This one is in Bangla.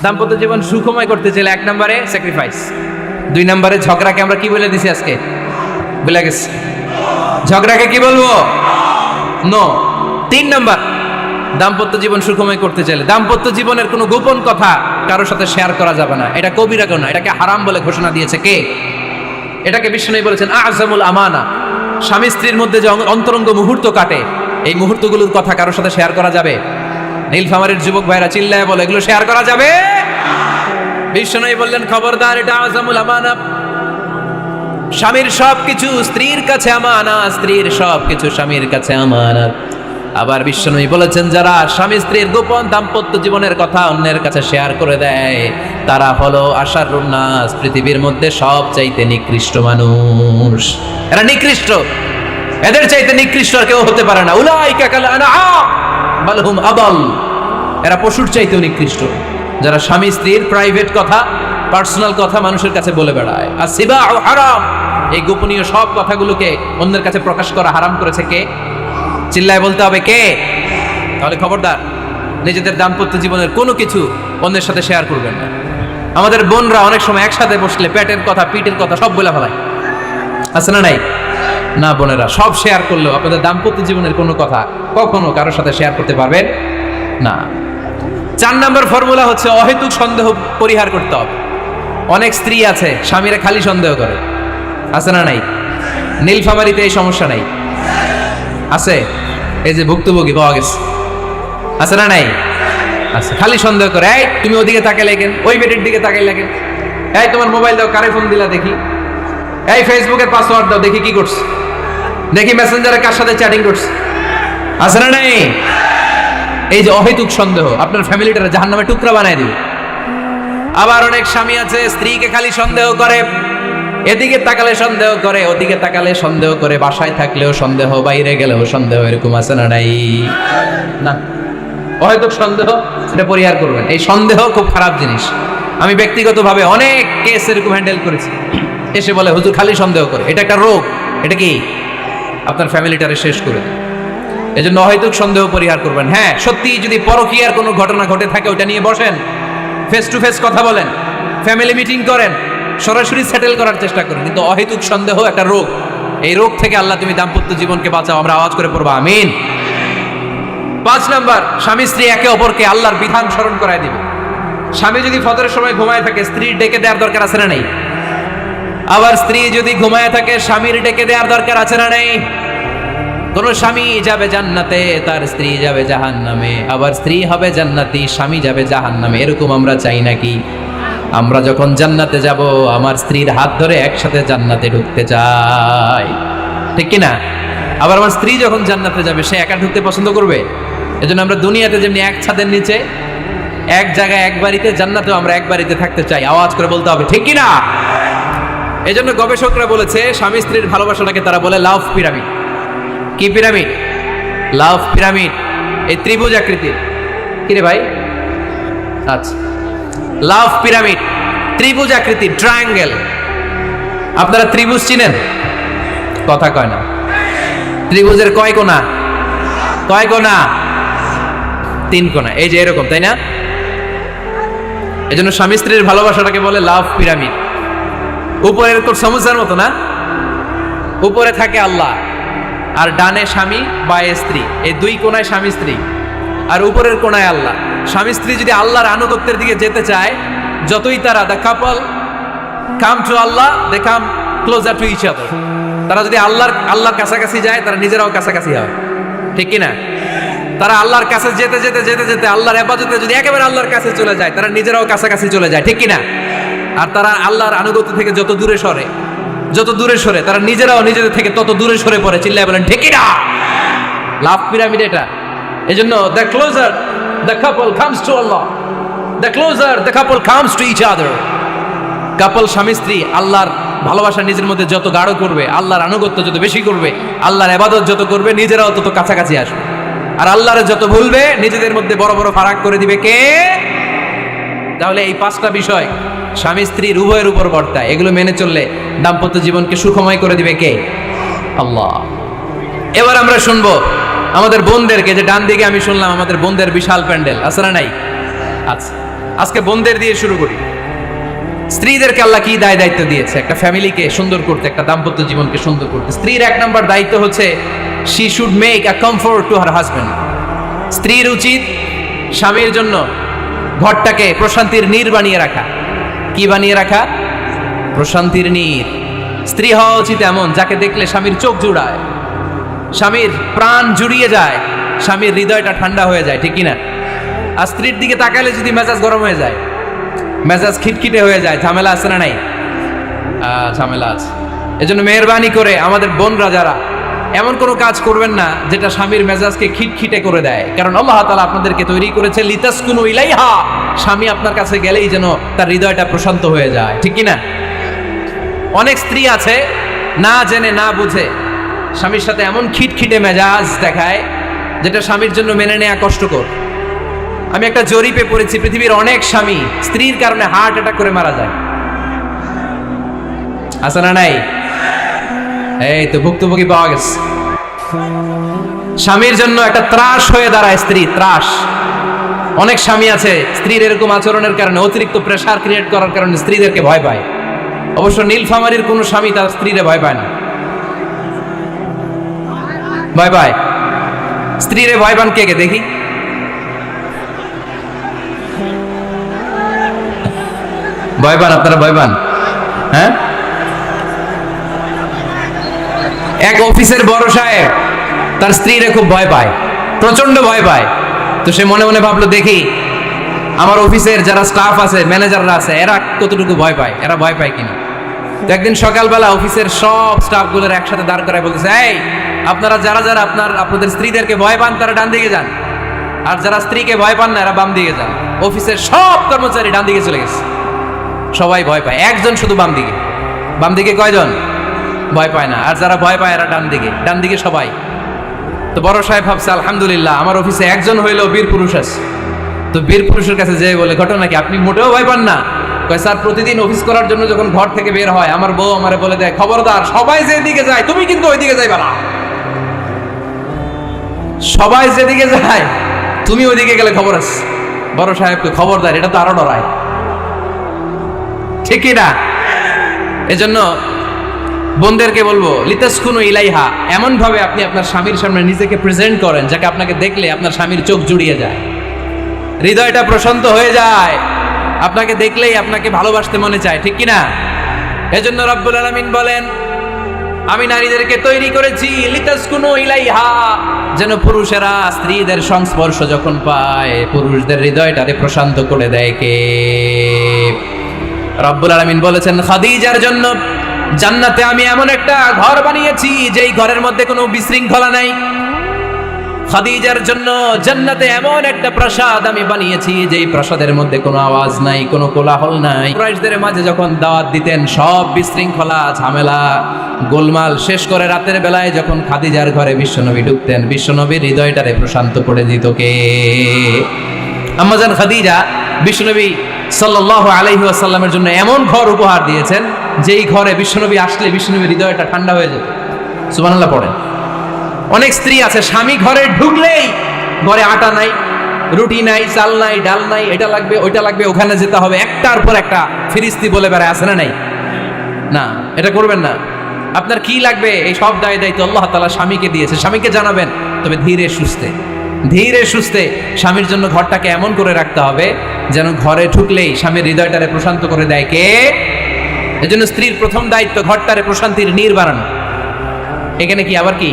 দাম্পত্য জীবন সুখময় করতে চাইলে 1 নম্বরে স্যাক্রিফাইস, 2 নম্বরে ঝগড়াকে আমরা কি বলে দিছি আজকে, বলে গেছি ঝগড়াকে কি বলবো, নো। 3 নম্বর, দাম্পত্য জীবন সুখময় করতে চাইলে দাম্পত্য জীবনের কোনো গোপন কথা কারোর সাথে শেয়ার করা যাবে না। এটা কবিরা গুনাহ, এটাকে হারাম বলে ঘোষণা দিয়েছে কে? এটাকে বিষ্ণু বলেছেন আযমুল আমানা। স্বামী স্ত্রীর মধ্যে যে অন্তরঙ্গ মুহূর্ত কাটে, এই মুহূর্তগুলোর কথা কারোর সাথে শেয়ার করা যাবে? নীলফামারীর যুবক ভাইরা চিল্লায় বলে এগুলো শেয়ার করা যাবে? বিষ্ণু বললেন খবরদার, এটা আযমুল আমানা। স্বামীর সবকিছু স্ত্রীর কাছে আমানা, স্ত্রীর সবকিছু স্বামীর কাছে আমানা। আবার বিষ্ণু বলেছেন যারা স্বামী স্ত্রীর গোপন দাম্পত্য জীবনের কথা অন্যের কাছে শেয়ার করে দেয়, তারা হলো আশারুন নাস, পৃথিবীর মধ্যে সবচাইতে নিকৃষ্ট মানুষ। এরা নিকৃষ্ট, এদের চাইতে নিকৃষ্ট আর কেউ হতে পারে না। উলাইকা কাল আনআম বাল হুম আদাল। এরা পশুর চাইতেও নিকৃষ্ট, যারা স্বামী স্ত্রীর প্রাইভেট কথা, পার্সোনাল কথা মানুষের কাছে বলে বেড়ায়। আর সিবাউ হারাম, এই গোপনীয় সব কথাগুলোকে অন্যের কাছে প্রকাশ করা হারাম করেছে কে? চিল্লায় বলতে হবে কে? তাহলে খবরদার, নিজেদের দাম্পত্য জীবনের কোনো কিছু অন্যের সাথে শেয়ার করবেন না। আমাদের বোনরা অনেক সময় একসাথে বসলে পেটের কথা, পিঠের কথা সব বলে ফেলায়, আছে না নাই? না বোনেরা, সব শেয়ার করলেও আপনাদের দাম্পত্য জীবনের কোনো কথা কখনো কারোর সাথে শেয়ার করতে পারবেন না। 4 নম্বর ফর্মুলা হচ্ছে অহেতুক সন্দেহ পরিহার করতে হবে। অনেক স্ত্রী আছে স্বামীরা খালি সন্দেহ করে, আছে না নাই? নীলফামারীতে এই সমস্যা নাই, আছে? এই যে ভুক্তভোগী পাওয়া গেছে, আছে না নাই? আছে, খালি সন্দেহ করে। এই তুমি ওদিকে তাকাই লাগেন, ওই বেটের দিকে তাকাই লাগেন, এই তোমার মোবাইল দাও, কারে ফোন দিলা দেখি, এই ফেসবুকের পাসওয়ার্ড দাও দেখি কি করছে, দেখি মেসেঞ্জারে কার সাথে চ্যাটিং করছে, আছে না নাই? এই যে অহেতুক সন্দেহ আপনার ফ্যামিলিটারে জাহান্নামে টুকরা বানায় দিবে। আবার অনেক স্বামী আছে স্ত্রীকে খালি সন্দেহ করে, এদিকে তাকালে সন্দেহ করে, ওদিকে তাকালে সন্দেহ করে, বাসায় থাকলেও সন্দেহ, বাইরে গেলেও সন্দেহ, এরকম আছে না নাই? না, অহেতুক সন্দেহ এটা পরিহার করবেন। এই সন্দেহ খুব খারাপ জিনিস। আমি ব্যক্তিগতভাবে অনেক কেস এরকম হ্যান্ডেল করেছি। এসে বলে হুজুর খালি সন্দেহ করে, এটা একটা রোগ। এটা কি? আপনার ফ্যামিলিটারে শেষ করে দেয়। এজন্য অহেতুক সন্দেহ পরিহার করবেন। হ্যাঁ, সত্যি যদি পরকীয়ার কোনো ঘটনা ঘটে থাকে ওটা নিয়ে বসেন, ফেস টু ফেস কথা বলেন, ফ্যামিলি মিটিং করেন, সরাসরি সেটেল করার চেষ্টা করেন। কিন্তু অহেতুক সন্দেহ একটা রোগ। এই রোগ থেকে আল্লাহ তুমি দাম্পত্য জীবনকে বাঁচাও, আমরা আওয়াজ করে পড়বো আমিন। 5 নম্বর, স্বামী স্ত্রী একে অপরকে আল্লাহর বিধান স্মরণ করায় দিবে। স্বামী যদি ফজরের সময় ঘুমায় থাকে, স্ত্রীর ডেকে দেওয়ার দরকার আছে না নেই? আবার স্ত্রী যদি ঘুমায় থাকে, স্বামীর ডেকে দেওয়ার দরকার আছে না নেই? কোন স্বামী যাবে জান্নাতে, তার স্ত্রী যাবে জাহান্নামে, আবার স্ত্রী হবে জান্নাতি, স্বামী যাবে জাহান্নামে, এরকম আমরা চাই নাকি? আমরা যখন জান্নাতে যাব, আমার স্ত্রীর হাত ধরে একসাথে জান্নাতে ঢুকতে চাই, ঠিক কি না? আবার আমার স্ত্রী যখন জান্নাতে যাবে, সে একা ঢুকতে পছন্দ করবে? এজন্য আমরা দুনিয়াতে যেমনি এক ছাদের নিচে, এক জায়গায়, এক বাড়িতে, জান্নাতেও আমরা এক বাড়িতে থাকতে চাই। আওয়াজ করে বলতে হবে ঠিক কি না? এজন্য গবেষকরা বলেছে স্বামী স্ত্রীর ভালোবাসাটাকে তারা বলে লাভ পিরামিড। কি পিরামিড? লাভ পিরামিড। এই ত্রিভুজ আকৃতির। কি রে ভাই? আচ্ছা, লাভ পিরামিড, ত্রিভুজ আকৃতির, ট্রায়াঙ্গেল। আপনারা ত্রিভুজ চিনেন? কথা কয় না। ত্রিভুজের কয় কোণা? কয় কোণা? 3 কোণা। এই যে এরকম, তাই না? এজন্য স্বামী স্ত্রীর ভালোবাসাটাকে বলে লাভ পিরামিড। উপরের সমুদ্রের মতো না, উপরে থাকে আল্লাহ, আর ডানে স্বামী বা স্ত্রী, এই 2 কোণায় স্বামী স্ত্রী, আর উপরের কোণায় আল্লাহ। স্বামী স্ত্রী যদি আল্লাহর আনুগত্যের দিকে যেতে চায়, যতই তারা the couple come to Allah, they come closer to each other. তারা যদি আল্লাহর কাছাকাছি যায়, তারা নিজেরাও কাছাকাছি হয়, ঠিক কি না? তারা আল্লাহর কাছে যেতে যেতে যেতে যেতে আল্লাহর ইবাদতে যদি একেবারে আল্লাহর কাছে চলে যায়, তারা নিজেরাও কাছাকাছি চলে যায়, ঠিক কি না? আর তারা আল্লাহর আনুগত্য থেকে যত দূরে সরে, তারা নিজেরাও নিজেদের থেকে তত দূরে সরে পড়ে। চিল্লায় বলেন ঠিক কি না? লাভ পিরামিড এটা। এজন্য the closer the couple comes to Allah, the closer the couple comes to each other. Couple স্বামী স্ত্রী আল্লাহর ভালোবাসা নিজের মধ্যে যত গাঢ় করবে, আল্লাহর আনুগত্য যত বেশি করবে, আল্লাহর ইবাদত যত করবে, নিজেরাও তত কাছাকাছি আসবে। আর আল্লাহরে যত ভুলবে, নিজেদের মধ্যে বড় বড় ফারাক করে দিবে কে? তাহলে এই 5টা বিষয় স্বামী স্ত্রীর উভয়ের উপর বর্তায়। এগুলো মেনে চললে দাম্পত্য জীবনকে সুখময় করে দিবে কে? আল্লাহ। এবার আমরা শুনবো আমাদের বোনদেরকে, যে ডান দিকে আমি শুনলাম আমাদের বোনদের বিশাল প্যান্ডেল, আছে না নাই? আচ্ছা, আজকে বোনদের দিয়ে শুরু করি। স্ত্রীদেরকে আল্লাহ কি দায়িত্ব দিয়েছে একটা ফ্যামিলিকে সুন্দর করতে, একটা দাম্পত্য জীবনকে সুন্দর করতে। স্ত্রীর এক নম্বর দায়িত্ব হচ্ছে she should make a comfort to her husband. স্ত্রীর উচিত স্বামীর জন্য ঘরটাকে প্রশান্তির নীড় বানিয়ে রাখা। কি বানিয়ে রাখা? প্রশান্তির নীড়। স্ত্রী হওয়া উচিত এমন যাকে দেখলে স্বামীর চোখ জুড়ায়, স্বামীর প্রাণ জুড়িয়ে যায়, স্বামীর হৃদয়টা ঠান্ডা হয়ে যায়, ঠিক কিনা? আর স্ত্রীর দিকে তাকালে যদি মেজাজ গরম হয়ে যায়, মেজাজ খিটখিটে হয়ে যায়, ঝামেলা আছে না নাই? ঝামেলা আছে। এজন্য মেহরবানি করে আমাদের বোনরা যারা এমন কোনো কাজ করবেন না যেটা স্বামীর মেজাজকে খিটখিটে করে দেয়, কারণ আল্লাহ তাআলা আপনাদেরকে তৈরি করেছে লিতাসকুনু ইলাইহা। স্বামী আপনার কাছে গেলেই যেন তার হৃদয়টা প্রশান্ত হয়ে যায়, ঠিক কিনা? অনেক স্ত্রী আছে না জেনে না বুঝে স্বামীর সাথে এমন খিটখিটে মেজাজ দেখায় যেটা স্বামীর জন্য মেনে নেওয়া কষ্টকর। আমি একটা জরিপে পড়েছি, পৃথিবীর অনেক স্বামী স্ত্রীর কারণে হার্ট অ্যাটাক করে মারা যায়। আছে না নাই? এই তো ভুক্তভোগী পাওয়া গেছে। স্বামীর জন্য একটা ত্রাস হয়ে দাঁড়ায় স্ত্রী, ত্রাস। অনেক স্বামী আছে স্ত্রীর এরকম আচরণের কারণে, অতিরিক্ত প্রেসার ক্রিয়েট করার কারণে স্ত্রীদেরকে ভয় পায়। অবশ্য নীলফামারীর কোনো স্বামী তার স্ত্রীরে ভয় পায় না। ভয় পায়? স্ত্রীরে ভয় পান কে কে দেখি? ভয় পান আপনারা? ভয় পান? হ্যাঁ, এক অফিসের বড় সাহেব তার স্ত্রীরে খুব ভয় পায়, প্রচন্ড ভয় পায়। তো সে মনে মনে ভাবলো, দেখি আমার অফিসের যারা স্টাফ আছে, ম্যানেজাররা আছে, এরা কতটুকু ভয় পায়, এরা ভয় পায় কিনা। তো একদিন সকালবেলা অফিসের সব স্টাফগুলোর একসাথে দাঁড় করায় বলতেছে, এই আপনারা যারা যারা আপনাদের স্ত্রীদেরকে ভয় পান তারা ডান দিকে যান, আর যারা স্ত্রীকে ভয় পান না এরা বাম দিকে যান। অফিসের সব কর্মচারী ডান দিকে চলে গেছে, সবাই ভয় পায়, একজন শুধু বাম দিকে। বাম দিকে কয়জন? ভয় পায় না। আর যারা ভয় পায় এরা ডান দিকে, ডান দিকে সবাই। তো বড় সাহেব ভাবছে, আলহামদুলিল্লাহ আমার অফিসে একজন হইলেও বীর পুরুষ আছে। তো বীর পুরুষের কাছে যেয়ে বলে, ঘটনা কি, আপনি মোটেও ভয় পান না? কয়, স্যার প্রতিদিন অফিস করার জন্য যখন ঘর থেকে বের হয় আমার বউ আমারে বলে দেয়, খবরদার সবাই যেদিকে যায় তুমি কিন্তু ওইদিকে যাইবা না। সবাই যেদিকে যায় তুমি ওইদিকে গেলে খবর আছে। বড় সাহেবকে খবরদার, এটা তো আরো ডরায়, ঠিক না? এজন্য বোনদেরকে বলবো, লিতাসকুনু ইলাইহা, এমন ভাবে আপনি আপনার স্বামীর সামনে নিজেকে প্রেজেন্ট করেন যাকে আপনাকে দেখলে আপনার স্বামীর চোখ জুড়িয়ে যায়, হৃদয়টা প্রশান্ত হয়ে যায়, আপনাকে দেখলেই আপনাকে ভালোবাসতে মনে চায়, ঠিক কিনা? এজন্য রব্বুল আলামিন বলেন, আমি নারীদেরকে তৈরি করেছি লিতাসকুনু ইলাইহা, যেন পুরুষেরা স্ত্রীদের সংস্পর্শ যখন পায় পুরুষদের হৃদয়টাকে প্রশান্ত করে দেয় কে? রব্বুল আলামিন বলেছেন, খাদিজার জন্য জান্নাতে আমি এমন একটা ঘর বানিয়েছি যেই ঘরের মধ্যে কোনো বিশৃঙ্খলা নাই। খাদিজার জন্য জান্নাতে এমন একটা প্রাসাদ আমি বানিয়েছি যেই প্রাসাদের মধ্যে কোনো আওয়াজ নাই, কোনো কোলাহল নাই। কুরাইশদের মাঝে যখন দাওয়াত দিতেন সব বিশৃঙ্খলা, ঝামেলা, গোলমাল শেষ করে রাতের বেলায় যখন খাদিজার ঘরে বিশ্বনবী ঢুকতেন, বিশ্বনবীর হৃদয়টারে প্রশান্ত করে দিত কে? আম্মাজান খাদিজা বিশ্বনবী সাল্লাল্লাহু আলাইহি ওয়াসাল্লামের জন্য এমন ঘর উপহার দিয়েছেন যেই ঘরে বিশ্বনবী আসলে বিশ্বনবীর হৃদয়টা ঠান্ডা হয়ে যেত। সুবহানাল্লাহ পড়েন। অনেক স্ত্রী আছে স্বামী ঘরে ঢুকলেই ঘরে আটা নাই, রুটি নাই, চাল নাই, ডাল নাই, এটা লাগবে ওইটা লাগবে, ওখানে যেতে হবে, একটার পর একটা ফিরিস্তি বলে বেড়ায়, আছে না নাই? না, এটা করবেন না। আপনার কি লাগবে এই সব দায়িত্ব আল্লাহ তাআলা স্বামীকে দিয়েছে, স্বামীকে জানাবেন। তবে ধীরে সুস্থে, ধীরে সুস্থে স্বামীর জন্য ঘরটাকে এমন করে রাখতে হবে যেন ঘরে ঢুকলেই স্বামীর হৃদয়টারে প্রশান্ত করে দেয় কে? এজন্য স্ত্রীর প্রথম দায়িত্ব ঘরটারে প্রশান্তির নীড় বানানো। এখানে কি আবার কি